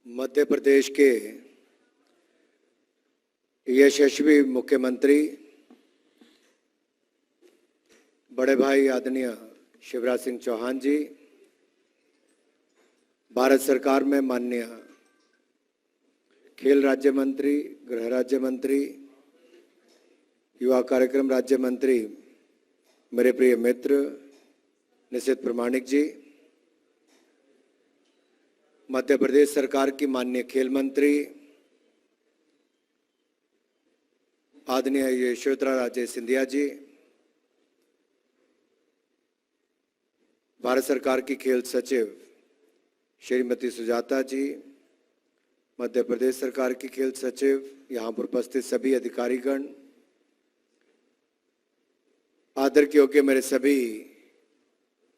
मध्य प्रदेश के यशस्वी मुख्यमंत्री बड़े भाई आदरणीय शिवराज सिंह चौहान जी, भारत सरकार में माननीय खेल राज्य मंत्री, गृह राज्य मंत्री, युवा कार्यक्रम राज्य मंत्री, मेरे प्रिय मित्र निशित प्रमाणिक जी, मध्य प्रदेश सरकार की माननीय खेल मंत्री आदरणीय यशोधरा राजे सिंधिया जी, भारत सरकार की खेल सचिव श्रीमती सुजाता जी, मध्य प्रदेश सरकार की खेल सचिव, यहाँ पर उपस्थित सभी अधिकारीगण, आदर के योग्य मेरे सभी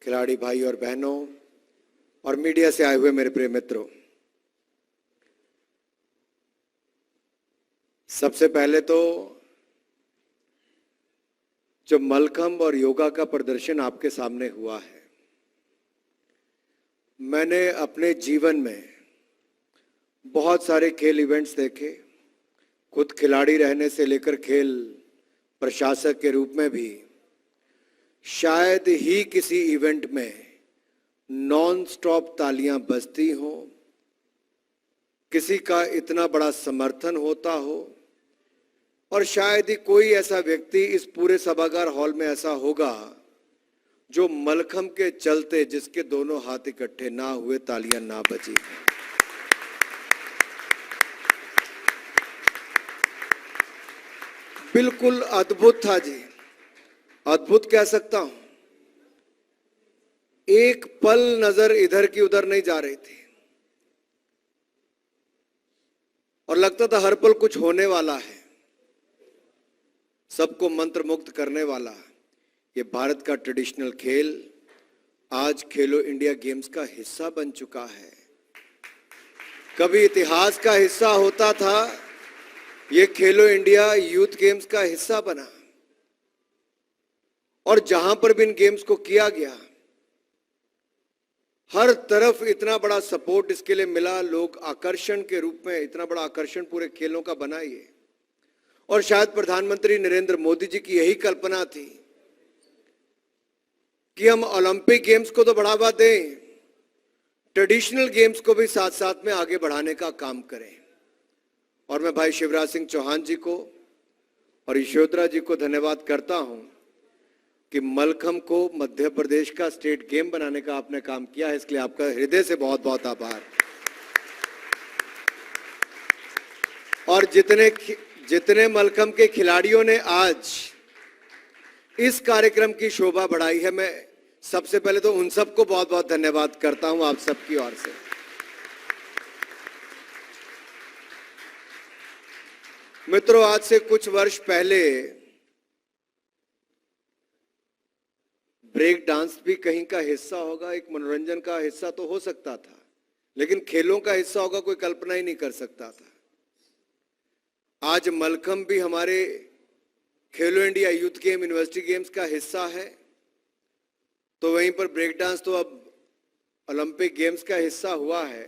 खिलाड़ी भाई और बहनों और मीडिया से आए हुए मेरे प्रिय मित्रों, सबसे पहले तो जो मलखंब और योगा का प्रदर्शन आपके सामने हुआ है, मैंने अपने जीवन में बहुत सारे खेल इवेंट्स देखे। खुद खिलाड़ी रहने से लेकर खेल प्रशासक के रूप में भी शायद ही किसी इवेंट में नॉन स्टॉप तालियां बजती हो, किसी का इतना बड़ा समर्थन होता हो, और शायद ही कोई ऐसा व्यक्ति इस पूरे सभागार हॉल में ऐसा होगा जो मलखंब के चलते जिसके दोनों हाथ इकट्ठे ना हुए, तालियां ना बजी। बिल्कुल अद्भुत था जी, अद्भुत कह सकता हूं। एक पल नजर इधर की उधर नहीं जा रही थी और लगता था हर पल कुछ होने वाला है, सबको मंत्र मुक्त करने वाला। ये भारत का ट्रेडिशनल खेल आज खेलो इंडिया गेम्स का हिस्सा बन चुका है। कभी इतिहास का हिस्सा होता था, ये खेलो इंडिया यूथ गेम्स का हिस्सा बना और जहां पर भी इन गेम्स को किया गया, हर तरफ इतना बड़ा सपोर्ट इसके लिए मिला। लोग आकर्षण के रूप में, इतना बड़ा आकर्षण पूरे खेलों का बना ये। और शायद प्रधानमंत्री नरेंद्र मोदी जी की यही कल्पना थी कि हम ओलंपिक गेम्स को तो बढ़ावा दें, ट्रेडिशनल गेम्स को भी साथ साथ में आगे बढ़ाने का काम करें। और मैं भाई शिवराज सिंह चौहान जी को और यशोधरा जी को धन्यवाद करता हूं कि मलखंब को मध्य प्रदेश का स्टेट गेम बनाने का आपने काम किया है, इसके लिए आपका हृदय से बहुत बहुत आभार। और जितने मलखंब के खिलाड़ियों ने आज इस कार्यक्रम की शोभा बढ़ाई है, मैं सबसे पहले तो उन सबको बहुत बहुत धन्यवाद करता हूं आप सबकी ओर से। मित्रों, आज से कुछ वर्ष पहले ब्रेक डांस भी कहीं का हिस्सा होगा, एक मनोरंजन का हिस्सा तो हो सकता था, लेकिन खेलों का हिस्सा होगा कोई कल्पना ही नहीं कर सकता था। आज मलखंब भी हमारे खेलो India youth game, university games का हिस्सा है, तो वहीं पर ब्रेक डांस तो अब ओलंपिक गेम्स का हिस्सा हुआ है।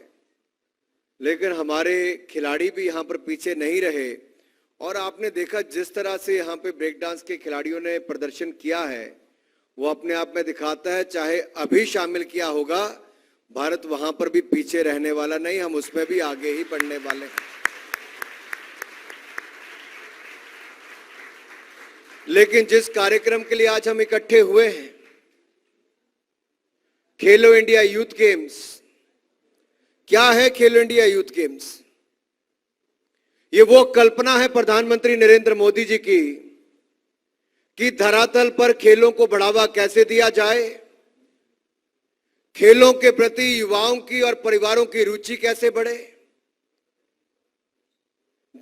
लेकिन हमारे खिलाड़ी भी यहाँ पर पीछे नहीं रहे और आपने देखा जिस तरह से यहाँ पे ब्रेक डांस के खिलाड़ियों ने प्रदर्शन किया है, वो अपने आप में दिखाता है चाहे अभी शामिल किया होगा, भारत वहां पर भी पीछे रहने वाला नहीं, हम उसमें भी आगे ही बढ़ने वाले हैं। लेकिन जिस कार्यक्रम के लिए आज हम इकट्ठे हुए हैं, खेलो इंडिया यूथ गेम्स, क्या है खेलो इंडिया यूथ गेम्स? ये वो कल्पना है प्रधानमंत्री नरेंद्र मोदी जी की कि धरातल पर खेलों को बढ़ावा कैसे दिया जाए, खेलों के प्रति युवाओं की और परिवारों की रुचि कैसे बढ़े।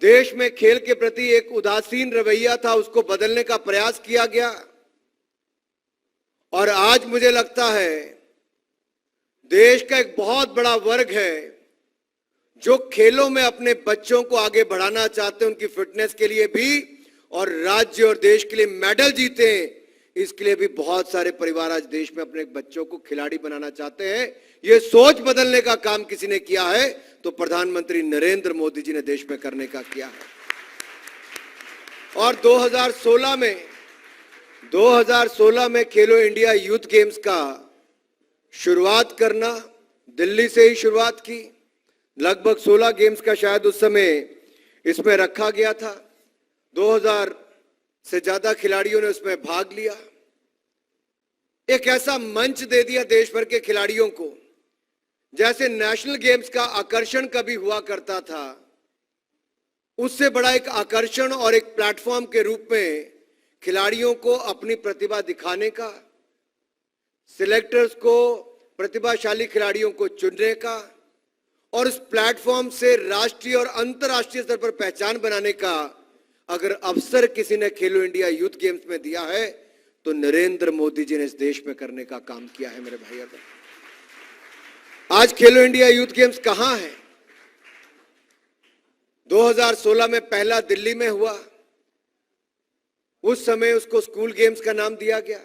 देश में खेल के प्रति एक उदासीन रवैया था, उसको बदलने का प्रयास किया गया। और आज मुझे लगता है देश का एक बहुत बड़ा वर्ग है जो खेलों में अपने बच्चों को आगे बढ़ाना चाहते हैं, उनकी फिटनेस के लिए भी, और राज्य और देश के लिए मेडल जीते, इसके लिए भी बहुत सारे परिवार आज देश में अपने बच्चों को खिलाड़ी बनाना चाहते हैं। ये सोच बदलने का काम किसी ने किया है तो प्रधानमंत्री नरेंद्र मोदी जी ने देश में करने का किया है। और 2016 में खेलो इंडिया यूथ गेम्स का शुरुआत करना, दिल्ली से ही शुरुआत की। लगभग 16 गेम्स का शायद उस समय इसमें रखा गया था। 2000 से ज्यादा खिलाड़ियों ने उसमें भाग लिया। एक ऐसा मंच दे दिया देश भर के खिलाड़ियों को, जैसे नेशनल गेम्स का आकर्षण कभी हुआ करता था, उससे बड़ा एक आकर्षण और एक प्लेटफॉर्म के रूप में खिलाड़ियों को अपनी प्रतिभा दिखाने का, सिलेक्टर्स को प्रतिभाशाली खिलाड़ियों को चुनने का और उस प्लेटफॉर्म से राष्ट्रीय और अंतर्राष्ट्रीय स्तर पर पहचान बनाने का अगर अवसर किसी ने खेलो इंडिया यूथ गेम्स में दिया है तो नरेंद्र मोदी जी ने इस देश में करने का काम किया है। मेरे भाई और बहन, आज खेलो इंडिया यूथ गेम्स कहां है? 2016 में पहला दिल्ली में हुआ, उस समय उसको स्कूल गेम्स का नाम दिया गया।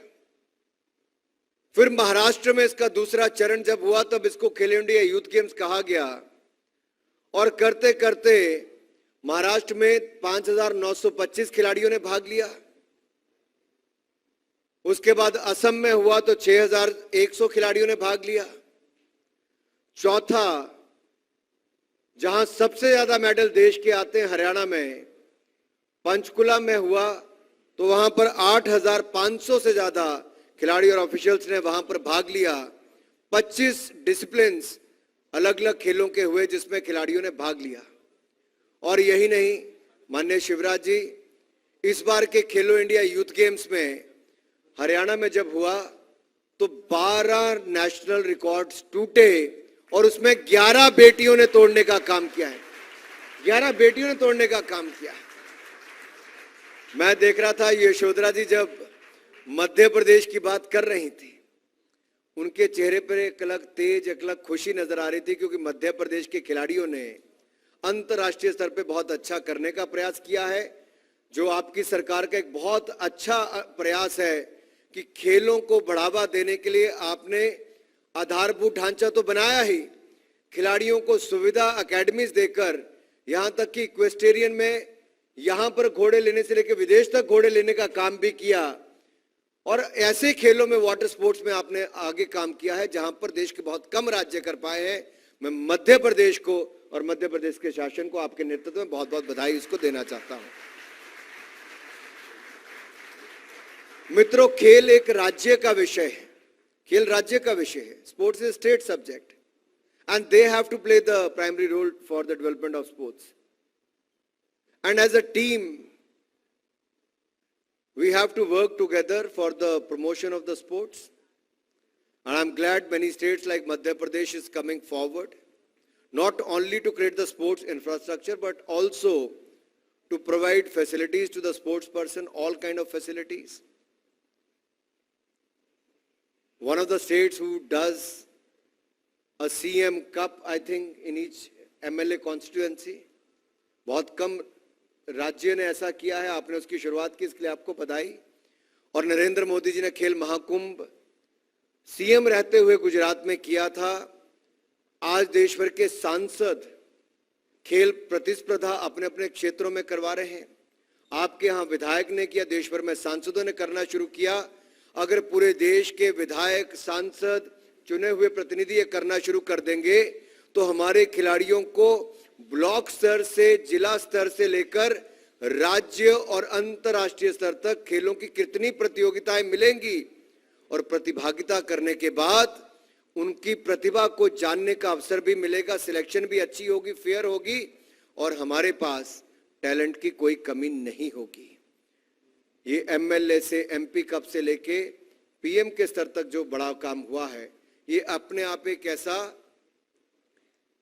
फिर महाराष्ट्र में इसका दूसरा चरण जब हुआ तब इसको खेलो इंडिया यूथ गेम्स कहा गया और करते करते महाराष्ट्र में 5,925 खिलाड़ियों ने भाग लिया। उसके बाद असम में हुआ तो 6,100 खिलाड़ियों ने भाग लिया। चौथा, जहां सबसे ज्यादा मेडल देश के आते हैं, हरियाणा में पंचकुला में हुआ तो वहां पर 8,500 से ज्यादा खिलाड़ी और ऑफिशियल्स ने वहां पर भाग लिया। 25 डिसिप्लिन्स अलग अलग खेलों के हुए जिसमें खिलाड़ियों ने भाग लिया। और यही नहीं, माननीय शिवराज जी, इस बार के खेलो इंडिया यूथ गेम्स में हरियाणा में जब हुआ तो 12 नेशनल रिकॉर्ड्स टूटे और उसमें 11 बेटियों ने तोड़ने का काम किया है। 11 बेटियों ने तोड़ने का काम किया है। मैं देख रहा था यशोधरा जी जब मध्य प्रदेश की बात कर रही थी, उनके चेहरे पर एक अलग तेज, एक अलग खुशी नजर आ रही थी, क्योंकि मध्य प्रदेश के खिलाड़ियों ने अंतर्राष्ट्रीय स्तर पे बहुत अच्छा करने का प्रयास किया है, जो आपकी सरकार का एक बहुत अच्छा प्रयास है कि खेलों को बढ़ावा देने के लिए आपने आधारभूत ढांचा तो बनाया ही, खिलाड़ियों को सुविधा एकेडमीज देकर, यहां तक कि इक्वेस्टेरियन में यहां पर घोड़े लेने से लेकर विदेश तक घोड़े लेने का काम भी किया। और ऐसे खेलों में, वाटर स्पोर्ट्स में आपने आगे काम किया है जहां पर देश के बहुत कम राज्य कर पाए हैं। मैं मध्य प्रदेश को और मध्य प्रदेश के शासन को आपके नेतृत्व में बहुत बहुत बधाई इसको देना चाहता हूं। मित्रों, खेल एक राज्य का विषय है, खेल राज्य का विषय है। Sports is state subject and they have to play the primary role for the development of sports. And as a team we have to work together for the promotion of the sports. And I'm glad many states like Madhya Pradesh is coming forward, not only to create the sports infrastructure, but also to provide facilities to the sports person, all kind of facilities. One of the states who does a CM Cup, I think, in each MLA constituency, बहुत कम राज्य ने ऐसा किया है। आपने उसकी शुरुआत की, इसके लिए आपको बधाई। और नरेंद्र मोदी जी ने खेल महाकुंभ सीएम रहते हुए गुजरात में किया था। आज देश भर के सांसद खेल प्रतिस्पर्धा अपने अपने क्षेत्रों में करवा रहे हैं। आपके यहाँ विधायक ने किया, देश भर में सांसदों ने करना शुरू किया। अगर पूरे देश के विधायक, सांसद, चुने हुए प्रतिनिधि ये करना शुरू कर देंगे तो हमारे खिलाड़ियों को ब्लॉक स्तर से, जिला स्तर से लेकर राज्य और अंतर्राष्ट्रीय स्तर तक खेलों की कितनी प्रतियोगिताएं मिलेंगी और प्रतिभागिता करने के बाद उनकी प्रतिभा को जानने का अवसर भी मिलेगा, सिलेक्शन भी अच्छी होगी, फेयर होगी और हमारे पास टैलेंट की कोई कमी नहीं होगी। ये एमएलए से, एमपी कप से लेके पीएम के स्तर तक जो बड़ा काम हुआ है, ये अपने आप एक ऐसा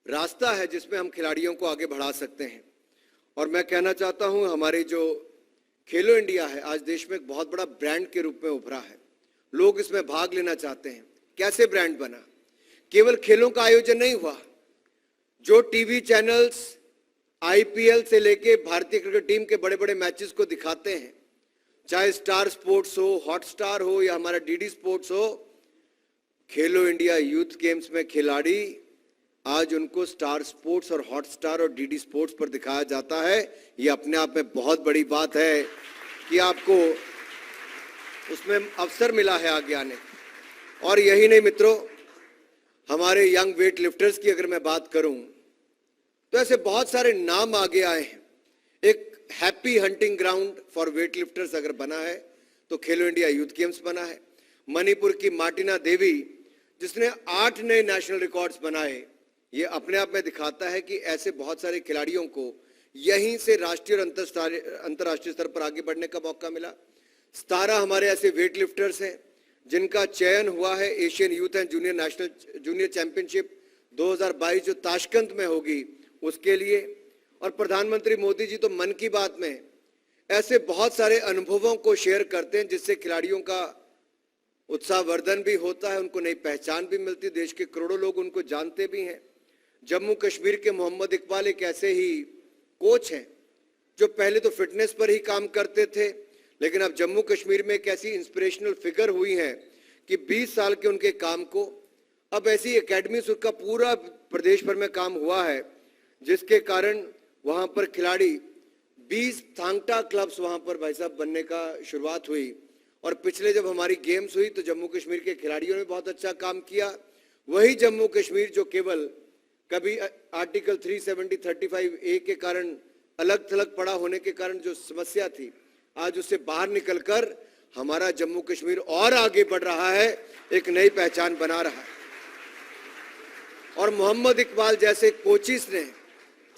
रास्ता है जिसमें हम खिलाड़ियों को आगे बढ़ा सकते हैं। और मैं कहना चाहता हूं, हमारी जो खेलो इंडिया है आज देश में एक बहुत बड़ा ब्रांड के रूप में उभरा है। लोग इसमें भाग लेना चाहते हैं। कैसे ब्रांड बना? केवल खेलों का आयोजन नहीं हुआ, जो टीवी चैनल्स आईपीएल से लेके भारतीय क्रिकेट टीम के बड़े बड़े मैचेस को दिखाते हैं, चाहे स्टार स्पोर्ट्स हो, हॉटस्टार हो या हमारा डीडी स्पोर्ट्स हो, खेलो इंडिया यूथ गेम्स में खिलाड़ी आज उनको स्टार स्पोर्ट्स और हॉटस्टार और डीडी स्पोर्ट्स पर दिखाया जाता है। ये अपने आप में बहुत बड़ी बात है कि आपको उसमें अवसर मिला है आगे आने। और यही नहीं मित्रों, हमारे यंग वेट लिफ्टर्स की अगर मैं बात करूं तो ऐसे बहुत सारे नाम आगे आए हैं। एक happy hunting ground for wait lifters अगर बना है तो खेलो इंडिया यूथ गेम्स बना है। मणिपुर की मार्टिना देवी जिसने 8 नए नेशनल रिकॉर्ड्स बनाए, ये अपने आप में दिखाता है कि ऐसे बहुत सारे खिलाड़ियों को यहीं से राष्ट्रीय और अंतर्राष्ट्रीय स्तर पर आगे बढ़ने का मौका मिला। 17 हमारे ऐसे वेट लिफ्टर्स हैं जिनका चयन हुआ है Asian youth and junior championship 2022 जो ताशकंद में होगी उसके लिए। और प्रधानमंत्री मोदी जी तो मन की बात में ऐसे बहुत सारे अनुभवों को शेयर करते हैं जिससे खिलाड़ियों का उत्साहवर्धन भी होता है, उनको नई पहचान भी मिलती है, देश के करोड़ों लोग उनको जानते भी हैं। जम्मू कश्मीर के मोहम्मद इकबाल एक ऐसे ही कोच हैं जो पहले तो फिटनेस पर ही काम करते थे, लेकिन अब जम्मू कश्मीर में एक ऐसी इंस्पिरेशनल फिगर हुई है कि 20 साल के उनके काम को अब ऐसी एकेडमी उसका पूरा प्रदेश भर में काम हुआ है, जिसके कारण वहां पर खिलाड़ी 20 थांगटा क्लब्स वहां पर भाई साहब बनने का शुरुआत हुई। और पिछले जब हमारी गेम्स हुई तो जम्मू कश्मीर के खिलाड़ियों ने बहुत अच्छा काम किया। वही जम्मू कश्मीर जो केवल कभी आर्टिकल 370 35A के कारण अलग थलग पड़ा होने के कारण जो समस्या थी, आज उससे बाहर निकलकर हमारा जम्मू कश्मीर और आगे बढ़ रहा है, एक नई पहचान बना रहा है। और मोहम्मद इकबाल जैसे कोचिस ने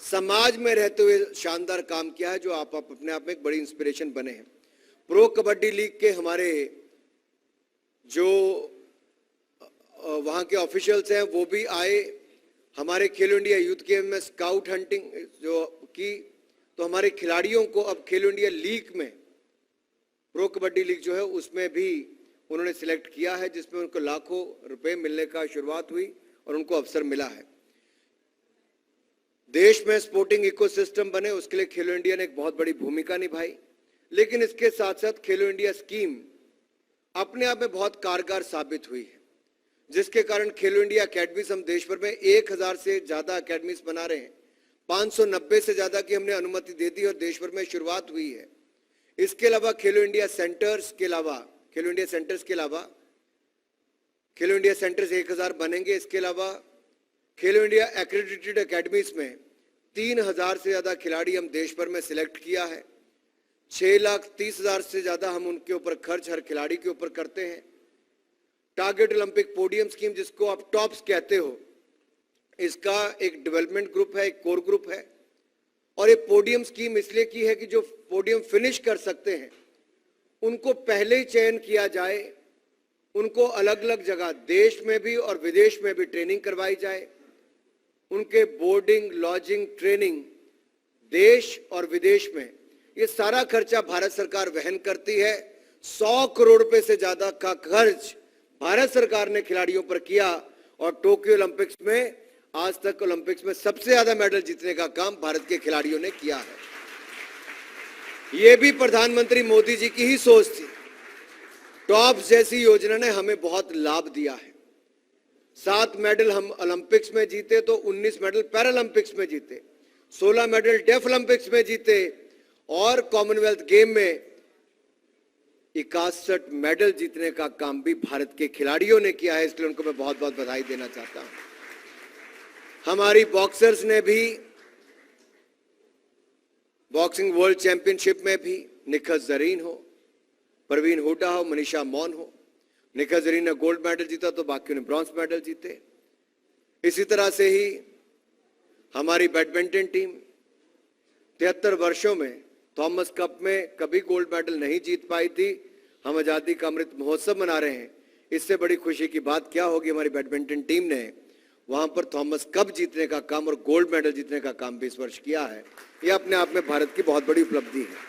समाज में रहते हुए शानदार काम किया है, जो आप अपने आप में एक बड़ी इंस्पिरेशन बने हैं। प्रो कबड्डी लीग के हमारे जो वहां के ऑफिशियल्स हैं वो भी आए हमारे खेलो इंडिया यूथ गेम में स्काउट हंटिंग जो की, तो हमारे खिलाड़ियों को अब खेलो इंडिया लीग में प्रो कबड्डी लीग जो है उसमें भी उन्होंने सिलेक्ट किया है, जिसमें उनको लाखों रुपए मिलने का शुरुआत हुई और उनको अवसर मिला है। देश में स्पोर्टिंग इकोसिस्टम बने उसके लिए खेलो इंडिया ने एक बहुत बड़ी भूमिका निभाई, लेकिन इसके साथ साथ खेलो इंडिया स्कीम अपने आप में बहुत कारगर साबित हुई है, जिसके कारण खेलो इंडिया अकेडमीज हम देश भर में 1000 से ज्यादा अकेडमीज बना रहे हैं। 590 से ज्यादा की हमने अनुमति दे दी और देश भर में शुरुआत हुई है। इसके अलावा खेलो इंडिया सेंटर्स के अलावा खेलो इंडिया सेंटर्स 1000 बनेंगे। इसके अलावा खेलो इंडिया एक्रेडिटेड अकेडमीज में 3000 से ज्यादा खिलाड़ी हम देश भर में सिलेक्ट किया है। 6,30,000 से ज्यादा हम उनके ऊपर खर्च हर खिलाड़ी के ऊपर करते हैं। टारगेट ओलंपिक पोडियम स्कीम जिसको आप टॉप्स कहते हो, इसका एक डेवलपमेंट ग्रुप है, एक कोर ग्रुप है। और ये पोडियम स्कीम इसलिए की है कि जो पोडियम फिनिश कर सकते हैं उनको पहले ही चयन किया जाए, उनको अलग अलग जगह देश में भी और विदेश में भी ट्रेनिंग करवाई जाए। उनके बोर्डिंग लॉजिंग ट्रेनिंग देश और विदेश में ये सारा खर्चा भारत सरकार वहन करती है। 100 करोड़ रुपए से ज्यादा का खर्च भारत सरकार ने खिलाड़ियों पर किया और टोक्यो ओलंपिक्स में आज तक ओलंपिक्स में सबसे ज्यादा मेडल जीतने का काम भारत के खिलाड़ियों ने किया है। यह भी प्रधानमंत्री मोदी जी की ही सोच थी। टॉप्स जैसी योजना ने हमें बहुत लाभ दिया है। 7 मेडल हम ओलंपिक्स में जीते तो 19 मेडल पैरालंपिक्स में जीते, 16 मेडल डेफ ओलंपिक्स में जीते और कॉमनवेल्थ गेम में 61 मेडल जीतने का काम भी भारत के खिलाड़ियों ने किया है। इसलिए उनको मैं बहुत बहुत बधाई देना चाहता हूं। हमारी बॉक्सर्स ने भी बॉक्सिंग वर्ल्ड चैंपियनशिप में भी निखत जरीन हो, परवीन हुड्डा हो, मनीषा मौन हो, निखत जरीन ने गोल्ड मेडल जीता तो बाकियों ने ब्रॉन्ज मेडल जीते। इसी तरह से ही हमारी बैडमिंटन टीम 73 वर्षों में थॉमस कप में कभी गोल्ड मेडल नहीं जीत पाई थी। हम आजादी का अमृत महोत्सव मना रहे हैं, इससे बड़ी खुशी की बात क्या होगी। हमारी बैडमिंटन टीम ने वहां पर थॉमस कप जीतने का काम और गोल्ड मेडल जीतने का काम भी इस वर्ष किया है। यह अपने आप में भारत की बहुत बड़ी उपलब्धि है।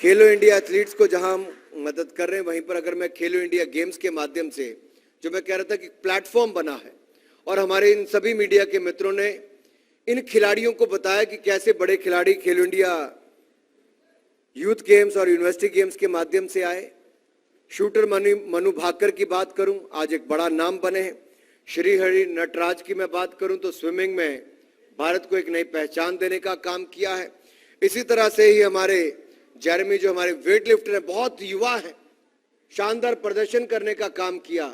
खेलो इंडिया एथलीट्स को जहां हम मदद कर रहे हैं, वहीं पर अगर मैं खेलो इंडिया गेम्स के माध्यम से जो मैं कह रहा था कि प्लेटफॉर्म बना है और हमारे इन सभी मीडिया के मित्रों ने इन खिलाड़ियों को बताया कि कैसे बड़े खिलाड़ी खेलो इंडिया यूथ गेम्स और यूनिवर्सिटी गेम्स के माध्यम से आए। शूटर मनु भाकर की बात करूं, आज एक बड़ा नाम बने हैं। श्रीहरि नटराज की मैं बात करूं तो स्विमिंग में भारत को एक नई पहचान देने का काम किया है। इसी तरह से ही हमारे जेरेमी जो हमारे वेट लिफ्टर हैं, बहुत युवा हैं, शानदार प्रदर्शन करने का काम किया।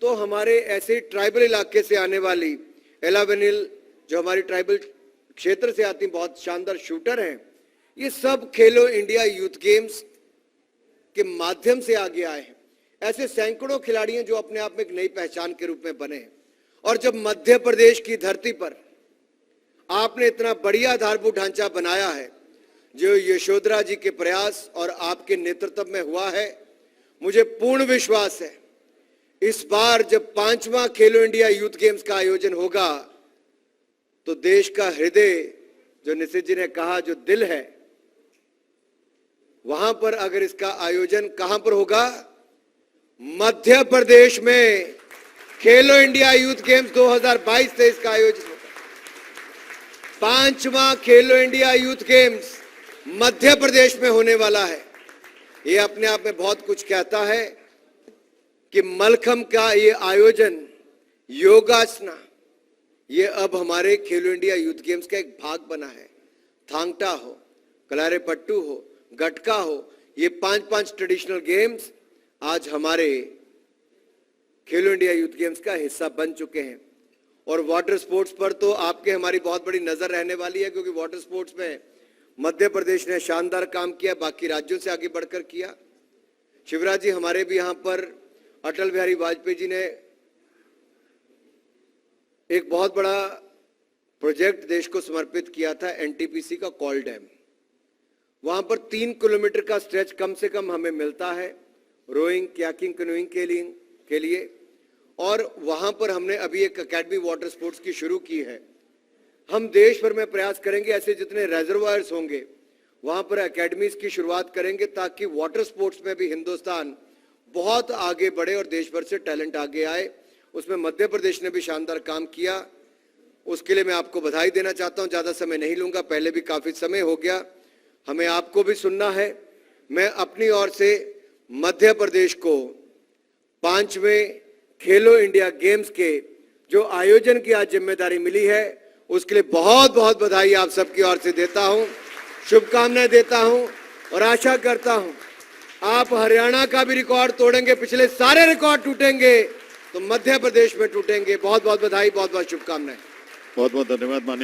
तो हमारे ऐसे ट्राइबल इलाके से आने वाली एला वेनिल जो हमारी ट्राइबल क्षेत्र से आती बहुत शानदार शूटर हैं। ये सब खेलो इंडिया यूथ गेम्स के माध्यम से आगे आए हैं। ऐसे सैकड़ों खिलाड़ी हैं जो अपने आप में एक नई पहचान के रूप में बने हैं। और जब मध्य प्रदेश की धरती पर आपने इतना बढ़िया आधारभूत ढांचा बनाया है जो यशोधरा जी के प्रयास और आपके नेतृत्व में हुआ है, मुझे पूर्ण विश्वास है इस बार जब 5वां खेलो इंडिया यूथ गेम्स का आयोजन होगा तो देश का हृदय, जो निशित जी ने कहा, जो दिल है, वहां पर अगर इसका आयोजन कहां पर होगा? मध्य प्रदेश में खेलो इंडिया यूथ गेम्स 2022 से इसका आयोजन होगा। 5वां खेलो India youth games Madhya Pradesh में होने वाला है। ये अपने आप में बहुत कुछ कहता है कि मलखंब का ये आयोजन, योगासना, ये अब हमारे खेलो इंडिया यूथ गेम्स का एक भाग बना है। थांगटा हो, कलारीपट्टू हो, गटका हो, ये 5-5 ट्रेडिशनल गेम्स आज हमारे खेलो इंडिया यूथ गेम्स का हिस्सा बन चुके हैं। और वाटर स्पोर्ट्स पर तो आपके हमारी बहुत बड़ी नजर रहने वाली है, क्योंकि वाटर स्पोर्ट्स में मध्य प्रदेश ने शानदार काम किया, बाकी राज्यों से आगे बढ़कर किया। शिवराज जी, हमारे भी यहां पर अटल बिहारी वाजपेयी जी ने एक बहुत बड़ा प्रोजेक्ट देश को समर्पित किया था, एनटीपीसी का कॉल डैम। वहां पर 3 किलोमीटर का स्ट्रेच कम से कम हमें मिलता है रोइंग, कयाकिंग, कैनोइंग के लिए। और वहां पर हमने अभी एक एकेडमी वाटर स्पोर्ट्स की शुरू की है। हम देश भर में प्रयास करेंगे, ऐसे जितने रिजर्वायर्स होंगे वहां पर एकेडमीज की शुरुआत करेंगे, ताकि वाटर स्पोर्ट्स में भी हिंदुस्तान बहुत आगे बढ़े और देश भर से टैलेंट आगे आए। उसमें मध्य प्रदेश ने भी शानदार काम किया, उसके लिए मैं आपको बधाई देना चाहता हूं। ज्यादा समय नहीं लूंगा, पहले भी काफी समय हो गया, हमें आपको भी सुनना है। मैं अपनी ओर से मध्य प्रदेश को 5वें खेलो इंडिया गेम्स के जो आयोजन की आज जिम्मेदारी मिली है, उसके लिए बहुत बहुत बधाई आप सबकी ओर से देता हूं, शुभकामनाएं देता हूं और आशा करता हूं आप हरियाणा का भी रिकॉर्ड तोड़ेंगे, पिछले सारे रिकॉर्ड टूटेंगे तो मध्य प्रदेश में टूटेंगे। बहुत बहुत बधाई, बहुत बहुत शुभकामनाएं। बहुत बहुत धन्यवाद माननीय